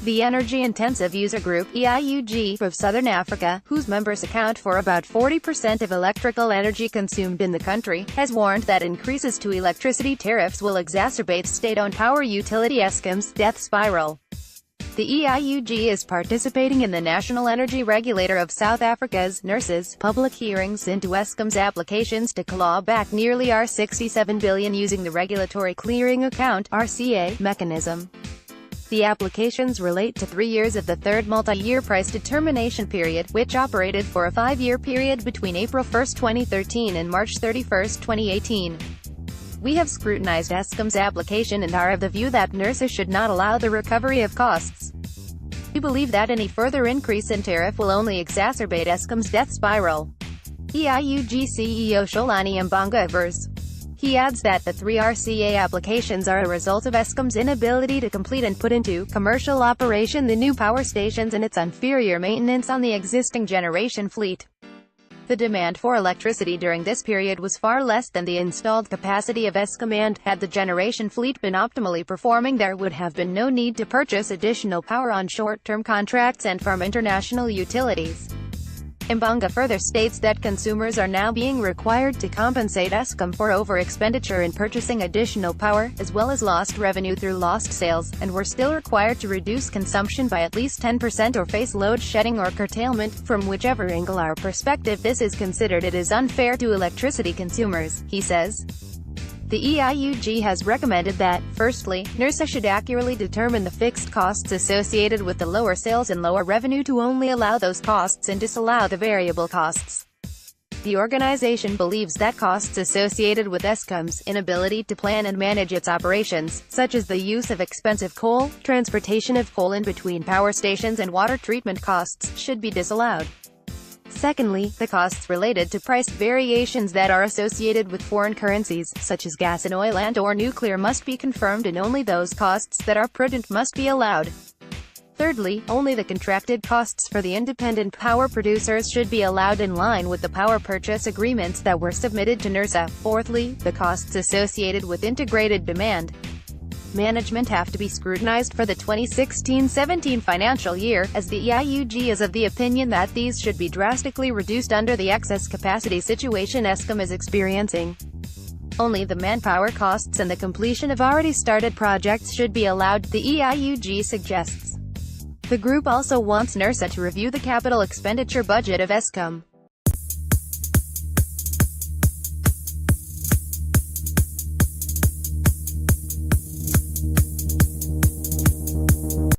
The energy-intensive user group, EIUG, of Southern Africa, whose members account for about 40% of electrical energy consumed in the country, has warned that increases to electricity tariffs will exacerbate state-owned power utility Eskom's death spiral. The EIUG is participating in the National Energy Regulator of South Africa's, Nersa's, public hearings into Eskom's applications to claw back nearly R67 billion using the Regulatory Clearing Account (RCA) mechanism. The applications relate to 3 years of the third multi-year price determination period, which operated for a 5-year period between April 1, 2013 and March 31, 2018. We have scrutinized Eskom's application and are of the view that Nersa should not allow the recovery of costs. We believe that any further increase in tariff will only exacerbate Eskom's death spiral. EIUG CEO Sholani Mbanga avers. He adds that the 3 RCA applications are a result of Eskom's inability to complete and put into commercial operation the new power stations and its inferior maintenance on the existing generation fleet. The demand for electricity during this period was far less than the installed capacity of Eskom, and, had the generation fleet been optimally performing, there would have been no need to purchase additional power on short-term contracts and from international utilities. Mbanga further states that consumers are now being required to compensate Eskom for over-expenditure in purchasing additional power, as well as lost revenue through lost sales, and were still required to reduce consumption by at least 10% or face load shedding or curtailment. From whichever angle our perspective this is considered, it is unfair to electricity consumers, he says. The EIUG has recommended that, firstly, Nersa should accurately determine the fixed costs associated with the lower sales and lower revenue to only allow those costs and disallow the variable costs. The organization believes that costs associated with Eskom's inability to plan and manage its operations, such as the use of expensive coal, transportation of coal in between power stations and water treatment costs, should be disallowed. Secondly, the costs related to price variations that are associated with foreign currencies, such as gas and oil and/or nuclear, must be confirmed, and only those costs that are prudent must be allowed. Thirdly, only the contracted costs for the independent power producers should be allowed in line with the power purchase agreements that were submitted to Nersa. Fourthly, the costs associated with integrated demand management have to be scrutinized for the 2016-17 financial year, as the EIUG is of the opinion that these should be drastically reduced under the excess capacity situation Eskom is experiencing. Only the manpower costs and the completion of already started projects should be allowed, the EIUG suggests. The group also wants Nersa to review the capital expenditure budget of Eskom.